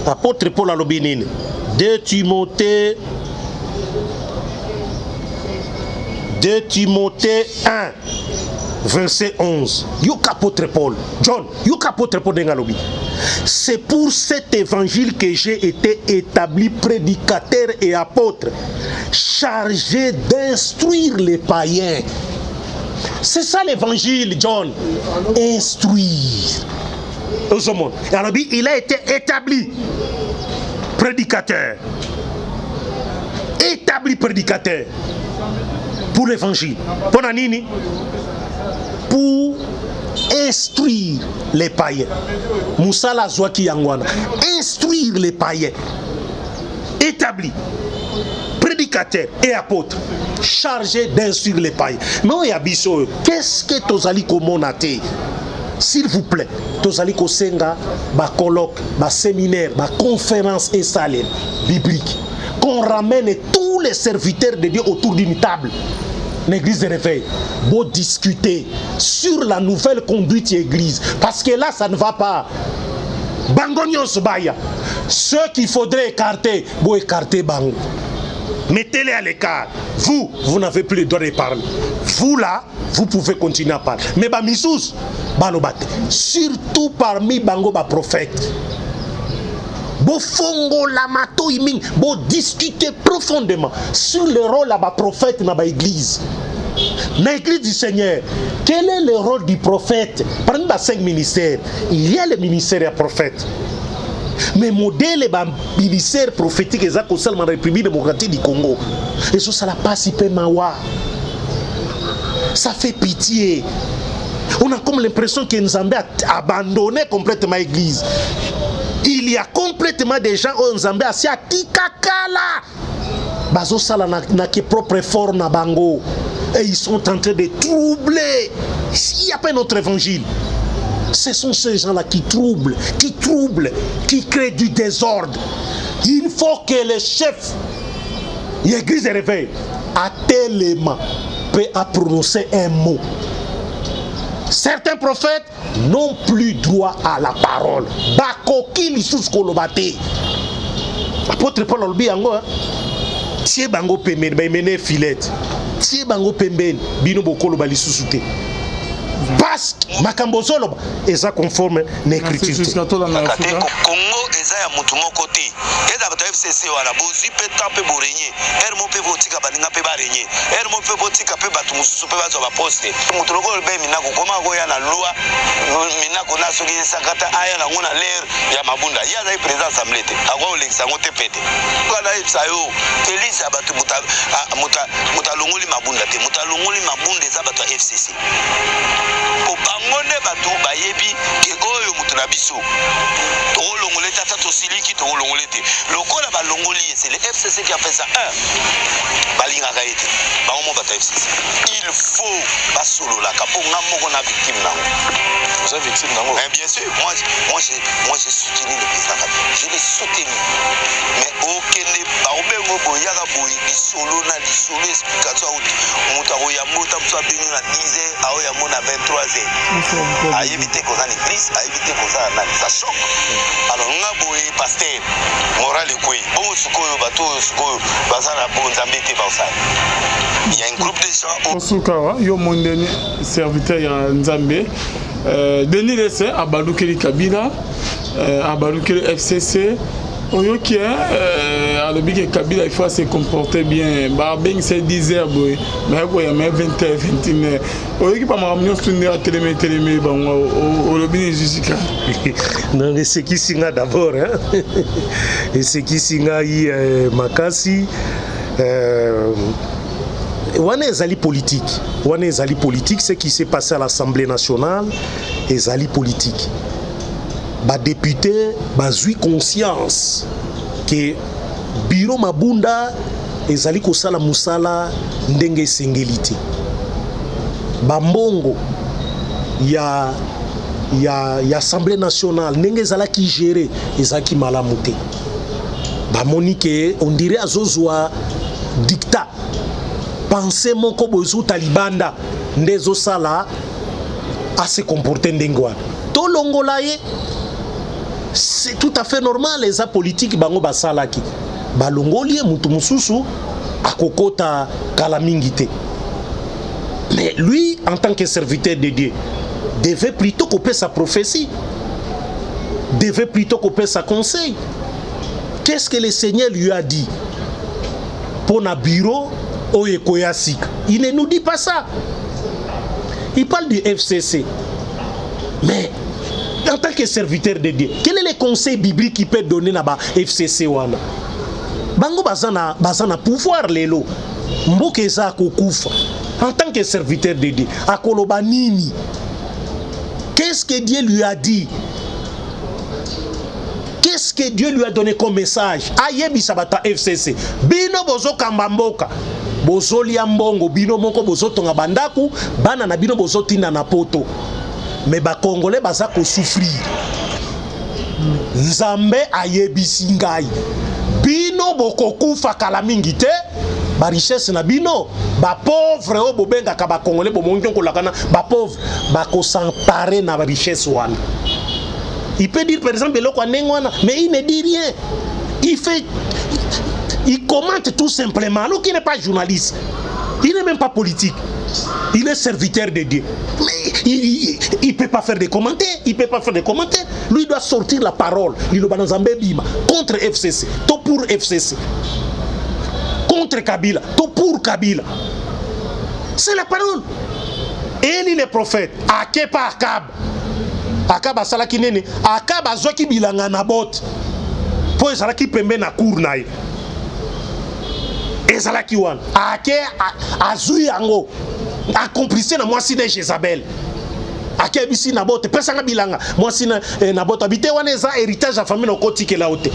[SPEAKER 3] Apôtre Paul alobi nini? De Timothée 1 verset 11. Yoka apôtre Paul. John, yoka apôtre Paul d'Engalobi. C'est pour cet évangile que j'ai été établi prédicateur et apôtre, chargé d'instruire les païens. C'est ça l'évangile, John. Instruire. Il a été établi prédicateur. Établi prédicateur pour l'évangile. Pour Nanini, pour instruire les païens. Moussala Zouaki Yangwana. Instruire les païens. Établi. Prédicateur et apôtre. Chargé d'instruire les païens. Mais Yabiso, qu'est-ce que Tozali Komonate? S'il vous plaît, Tozali Kosenga, ba colloque, ba séminaire, ba conférence et salée biblique. Qu'on ramène tous les serviteurs de Dieu autour d'une table. L'église de réveil, pour discuter sur la nouvelle conduite de l'église. Parce que là, ça ne va pas. Bangonios Baya. Ceux qu'il faudrait écarter, vous écartez Bango. Mettez-les à l'écart. Vous n'avez plus le droit de parler. Vous là, vous pouvez continuer à parler. Mais Bamisous, Balobate. Surtout parmi Bango, prophète. Bo fongo la mato iming, bo discuter profondément sur le rôle de la prophète dans l'église. Dans l'église du Seigneur, quel est le rôle du prophète? Parmi les 5 ministères, il y a le ministère du prophète. Mais modèle et ministère prophétique est seulement la République démocratique du Congo. Et ça n'a pas si peu mawa. Ça fait pitié. On a comme l'impression que Nzambe a abandonné complètement l'église. Il y a complètement des gens au Nzambe assis à Tikakala. Bazo sala na qui propre forme na bango. Et ils sont en train de troubler. Il n'y a pas notre évangile. Ce sont ces gens-là qui troublent, qui créent du désordre. Il faut que les chefs, l'église de réveil, à tellement peut prononcer un mot. Certains prophètes n'ont plus droit à la parole. Bakoki lisous kolobate. Apôtre Paul olobi yango, tie bango pembeni, ba mene filette. Tie bango pembeni, bino bokolo ba lisous te. Parce que makambo zolo eza conforme na écriture.
[SPEAKER 1] Congo eza ya mutu moko te. Eza bato FCC wala bozi pe tape borenye. Ermo pe botika balinga pe barenye. Ermo pe botika pe batu mususu pe bazo ba poste. Mutu lokolo be minako koma go ya na loi. Minako na soki sakata aya na ngona l'air ya mabunda. Ya za président assemblée te. Agwa olekisa ngote pete. Kala ipsayo Elisa batu muta longoli mabunda te. Muta longoli mabunda eza bato FCC. Obangone batu bayebi ke oyo mutu na biso tolongole tata tosiliki tolongole te lokola balongoli c'est le FCC qui a fait ça balinga kaete bango bata FCC il faut basolo la kapo ngamoko na victime nango vous êtes victime nango bien sûr moi j'ai soutenu le président je l'ai soutenu mais aucun baobengo boyaka boyi lisolo na lisolo explication mutu ya mota mutu abeni na 10h ao ya mona 23h à éviter qu'on a l'église, à éviter qu'on a l'analysation. Alors, on a beau pasteur, moral et quoi. Bon, ce qu'on a bateau, ce qu'on a bon zambété par ça. Il y a un groupe de gens.
[SPEAKER 4] Osukawa, yo mondeni serviteur ya Nzambe. Denis Lessé, Abalukeli Kabila, Abalukeli FCC. Oyoki, alobi Kabila il faut se comporter bien. Barbeng c'est 10h boy, mais il y a 20h 21h. Oyoki pas m'amener sur une télé bon olobi jusqu'à.
[SPEAKER 3] Non mais c'est qui singa d'abord hein. Et c'est qui singa Makasi wana ezali politique, ce qui s'est passé à l'Assemblée nationale ezali politique. Ba député bazui conscience que Biro Mabunda ezali kosala musala ndenge sengeliti. Bambongo ya Assemblée nationale ndenge ezalaki géré ezalaki malamu te. Bamoni ke on dirait azozwa dictat. Pensez moko bozu talibanda ndezo sala à se comporter ndenge wana. To longola ye c'est tout à fait normal les politiques bango basalaki. Balongoli mutu mususu akokota kala mingi te. Mais lui en tant que serviteur de Dieu devait plutôt couper sa prophétie. Devait plutôt couper sa conseil. Qu'est-ce que le Seigneur lui a dit pour na bureau Oyekoyasik? Il ne nous dit pas ça. Il parle du FCC. Mais en tant que serviteur de Dieu, quel est le conseil biblique qu'il peut donner na ba FCC wana? Bango bazana pouvoir lelo. Mboke za kokufa. En tant que serviteur de Dieu, akoloba nini? Qu'est-ce que Dieu lui a dit? Qu'est-ce que Dieu lui a donné comme message? Ayebi sabata FCC. Bino bozo kambamboka. Bozo liambongo. Bino moko bozo tonga bandaku. Bana na bino bozo tina na poto. Mais ba Congolais baza ko souffrir. Nzambe ayebi singai. Bino boko kufa kala mingi te. Ba richesse na bino. Ba pauvre o bobenga ka ba Congolais bo mongi ko lakana. Ba pauvre ba ko s'emparer na ba richesse wana. Il peut dire par exemple mais il ne dit rien. Il commente tout simplement. Alors qu'il n'est pas journaliste. Il n'est même pas politique. Il est serviteur de Dieu. Mais il ne peut pas faire des commentaires. Lui doit sortir la parole. Il doit contre FCC. Tout pour FCC. Contre Kabila. Tout pour Kabila. C'est la parole. Et il est prophète. Akepa Akab. Akaba salaki nene akaba zoki bilanga na bot po ezalaki pembe na cour na ye ezalaki wana ake azui yango accomplissé na mwasi de Jezabel ake bisi na bot pesa nga bilanga mwasi na bot habité wana eza héritage ya famille okotike la ote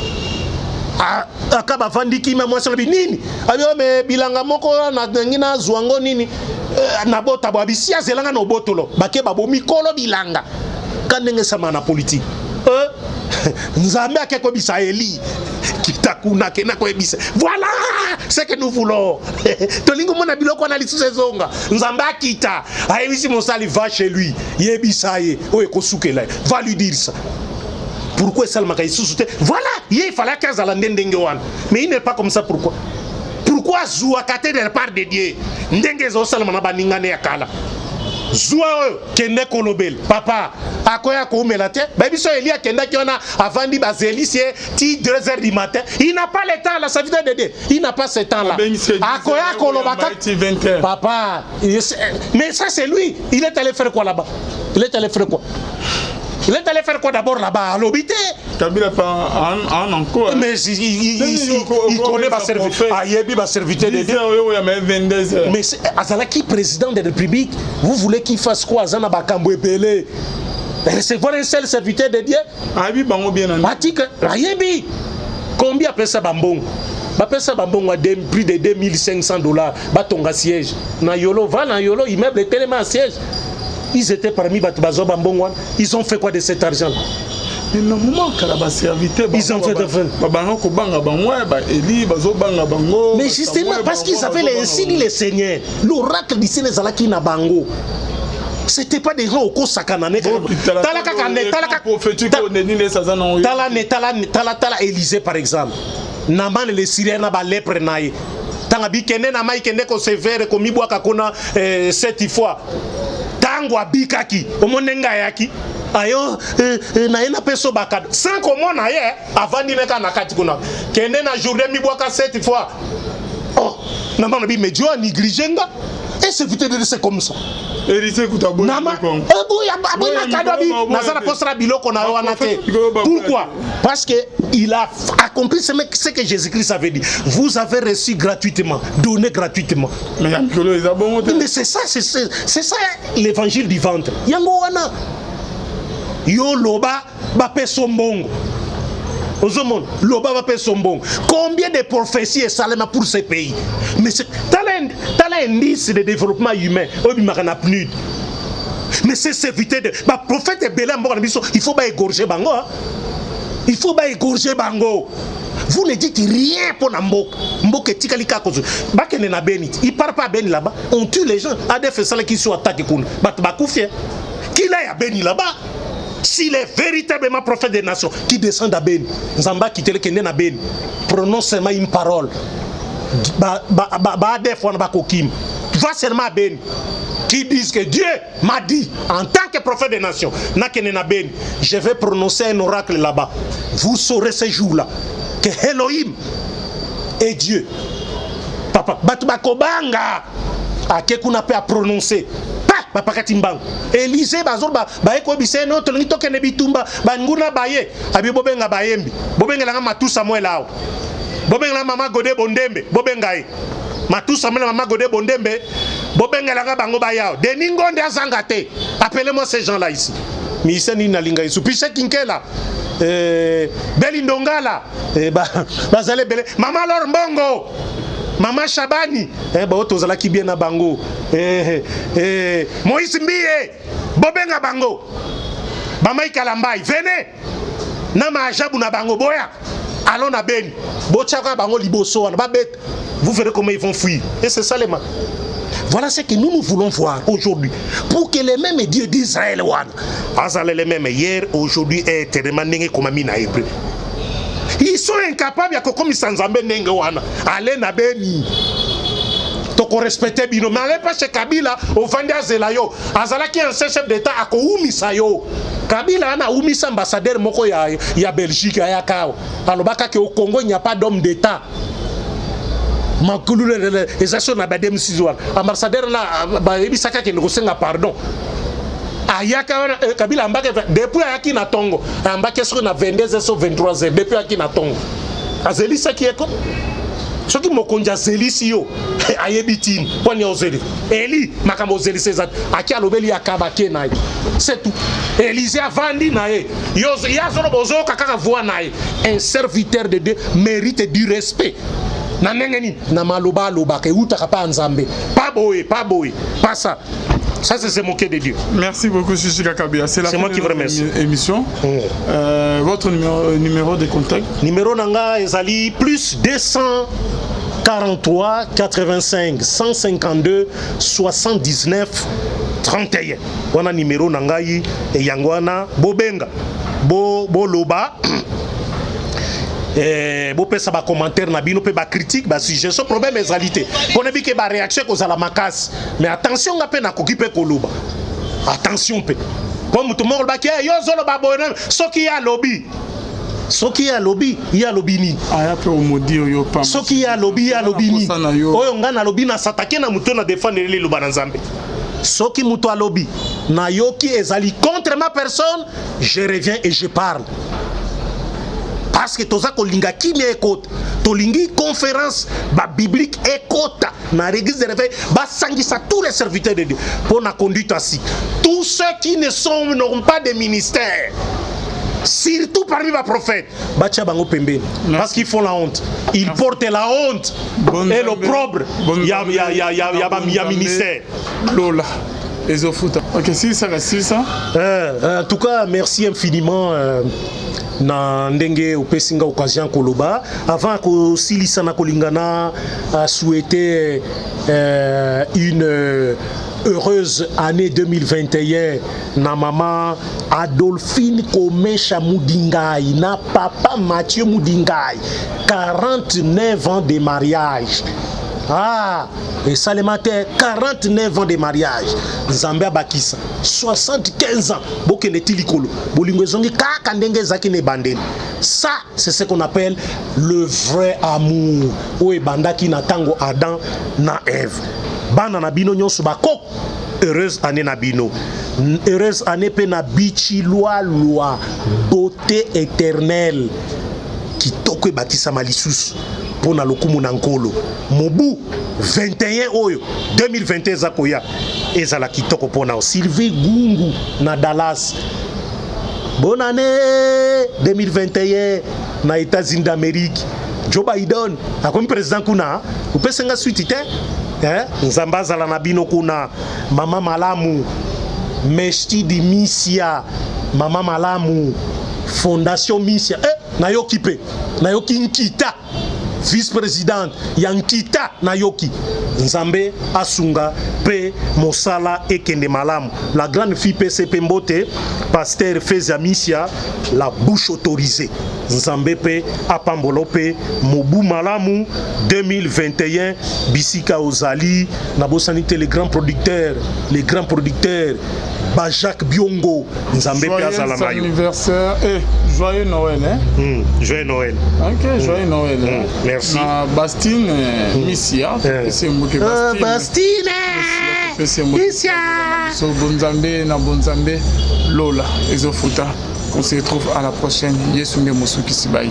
[SPEAKER 3] akaba fandiki ma mwasi lobi nini abio me bilanga moko na ngina zwango nini na bot abo bisi azelanga no botolo bake babo mikolo bilanga kanenge sama na politique nzambe akeko bisa eli kitakuna kena ko ebisa voilà ce que nous voulons tolingo mona biloko na lisusu zonga nzambe akita ayebisi mosali va chez lui yebisa ye o ekosukela va lui dire ça pourquoi ça le makaisusu te voilà il fallait qu'à la ndenge wana mais il n'est pas comme ça. Pourquoi zoua kate de part de Dieu ndenge zo salama na baningane ya kala Zoua kende kolobel papa akoya ko melate ba biso Elia kenda ki ona avandi bazelisie ti 2h du matin. Il n'a pas le temps là, ça veut dire il n'a pas ce temps là. Akoya kolobaka papa mais ça c'est lui, il est allé faire quoi là-bas? Il est allé faire quoi d'abord là-bas à l'obité?
[SPEAKER 4] Kabila pas en encore.
[SPEAKER 3] Mais il connaît ma serviteur. Ayebi ma serviteur de Dieu. Mais Azalaki président de la République, vous voulez qu'il fasse quoi? Azana Bakambo Epele. Recevoir un seul serviteur de Dieu?
[SPEAKER 4] Ayebi bango bien en.
[SPEAKER 3] Atika Ayebi. Combien appelle ça bambong? Appelle ça bambong à plus de $2500. Batonga siège. Na yolo va na yolo immeuble tellement siège. Ils étaient parmi Batubazo Bambongwan. Ils ont fait quoi de cet argent?
[SPEAKER 4] Ils ont fait de fait.
[SPEAKER 3] Mais justement parce qu'ils avaient ainsi dit le Seigneur. L'oracle d'ici les Alaki Nabango. C'était pas des gens au Kosakanane. Tala Élysée par exemple. Naman le Syrien na ba lèpre naï. Tangabi kene na mai kene ko sévère ko mibwa kakona 7 fois. Tango abikaki omonenga yaki ayo na ena peso bakado sans komona ye avandi neka na kati kuna kende na journée mi boaka 7 fois. Oh na mama bi medio négligenga Et serviteur de Dieu, c'est comme ça. Pourquoi? Parce qu'il a accompli ce que Jésus-Christ avait dit. Vous avez reçu gratuitement, donné gratuitement. Mais c'est ça l'évangile du ventre. Yangoana. Yo loba bape sombongo. Loba bape sombongo. Combien de prophéties est salema pour ce pays? Mais c'est l'indice de développement humain. Mais c'est serviteur de prophète est belé, il faut pas égorger bango. Il faut pas égorger bango. Vous ne dites rien pour Nambok. Mbok est tikalika kozo. Bakene na Beni. Il part pas Beni là-bas. On tue les gens. ADF ça qui sont attaqués kun. Bakoufie. Qui là à Beni là-bas? S'il est véritablement prophète des nations, qui descend à Beni, Zamba qui te le kende na Beni, prononce seulement une parole. ADF wana bakokim. Va seulement à Beni. Qui disent que Dieu m'a dit, en tant que prophète des nations, je vais prononcer un oracle là-bas. Vous saurez ce jour-là que Elohim est Dieu. Papa, Batubakobanga, à Kekuna peut prononcer. Papa Katimbang. Élysée, Bazor, Baeko Bisse, notre Nito Kenebitumba, Banguna Baye, Abi Bobenga Bayembi, Bobenga Matou Samuel Lao, Bobenga Mama Gode Bondembe, Bobengaï. Matou Samuel Mama Gode Bondembe, Bobenga Laga Bango Bayao, Deningonde Azangate. Appelez-moi ces gens-là ici. Miseni Nalinga Isu, Piche Kinkela, Belindongala, Bazale Bele, Mama Lor Mbongo, Mama Shabani, Tozala Kibiena Bango, Moïse Mbie, Bobenga Bango, Bamaï Kalambai, venez, Nama Ajabu na Bango Boya, allons à Ben, Bochaka Bango Liboso, vous verrez comment ils vont fuir. Et c'est ça les mains. Voilà ce que nous voulons voir aujourd'hui. Pour que les mêmes dieux d'Israël, les mêmes hier, aujourd'hui, et ils sont incapables de comme ils s'en aller na Beni. Toko respecter bino. Mais allez pas chez Kabila, au Vandia Zelayo. Azala qui est un chef d'État à Koumisayo. Kabila a un ambassadeur moko ya Belgique, ya Kao. Alors au Congo, il n'y a pas d'homme d'État. Les actions na badem sizoal ambassadeur là ba ebisaka ke ngosenga pardon ayaka Kabila ambake depuis ayaki na Tongo ambake sur na 22h23h depuis ayaki na Tongo azelisa ki eko soki mokonja zelisi yo ayebitini poni ozeli Eli makambo zelisi za aki alobeli akabake naye c'est tout. Élisée avandi naye yo yazolo bozo kaka voix naye un serviteur de Dieu mérite du respect. Na nengeni na maloba loba ke utaka pa nzambe pas boé pas ça. Ça c'est se moquer de Dieu.
[SPEAKER 4] Merci beaucoup Chichi Kakabia. C'est
[SPEAKER 3] moi qui vous remercie.
[SPEAKER 4] Émission. Votre numéro de contact.
[SPEAKER 3] Numéro nanga ezali plus 243 85 152 79 31. Wana numéro nanga yi e yangwana bobenga bo loba. Bo pesa ba commentaire na bino pe ba critique ba suggestion problème réalité pone bi ke ba réaction ko zala makas mais attention ngape na kokipe koloba attention pe comme tout monde ba ke yo zolo ba bonne soki ya lobby ni
[SPEAKER 4] aya pe o modi yo pa
[SPEAKER 3] soki ya lobby ni oyo ngana lobby na satake na muto na défendre le loba na nzambe soki muto a lobby na yoki ezali contre ma personne je reviens et je parle. Parce que toza kolinga kimi ekota tolingi conférence ba biblique ekota na l'église de réveil ba sangisa tous les serviteurs de Dieu pour la conduite ainsi tous ceux qui n'ont pas de ministère surtout parmi les prophètes bacha bango pembeni parce qu'ils font la honte ils portent la honte et l'opprobre ya ministère
[SPEAKER 4] Lola. Ok, si ça reste ça.
[SPEAKER 3] En tout cas, merci infiniment. Na ndenge opesinga occasion koloba avant ko silisa na kolingana a souhaité une heureuse année 2021 na maman Adolphine Komesha Moudingai na papa Mathieu Moudingai 49 ans de mariage. Et Salémater, 49 ans de mariage. Zambia Bakissa, 75 ans. Bokenetikolo. Bolingozongi kakandenge zakine bandeni. Ça, c'est ce qu'on appelle le vrai amour. Oe bandaki na tango Adam na Ève. bana na bino nyonso bako heureuse année na bino, heureuse année pe na bichi loi beauté éternelle kitoko ebatisama lisusu pona lokumu na nkolo mobu 21 oyo 2021 eza koya ezala kitoko pona Sylvie Gungu na Dallas. Bonne année 2021 na États-Unis d'Amérique. Joe Biden akomi président kuna upesenga suite te nzambaza la nabino kuna mama malamu Meshti di Misia mama malamu Fondation Misia nayoki pe nayoki Nkita vice-présidente ya Nkita nayoki nzambe asunga pe mosala ekende malamu. La grande fille PCP Mbote pasteur Feza Misia la bouche autorisée nzambe pe apambolo pe mobu malamu 2021 bisika ozali na bosanité les grands producteurs Bajak Biongo nzambe pe azala na yo.
[SPEAKER 4] Anniversaire et joyeux Noël
[SPEAKER 3] joyeux Noël.
[SPEAKER 4] OK, joyeux Noël.
[SPEAKER 3] Merci.
[SPEAKER 4] Na Bastine Misia, c'est moi que
[SPEAKER 3] Bastine
[SPEAKER 4] Misia. So bonzambe na bonzambe Lola ezofuta. On se retrouve à la prochaine. Yesunge Mosuki Sibai.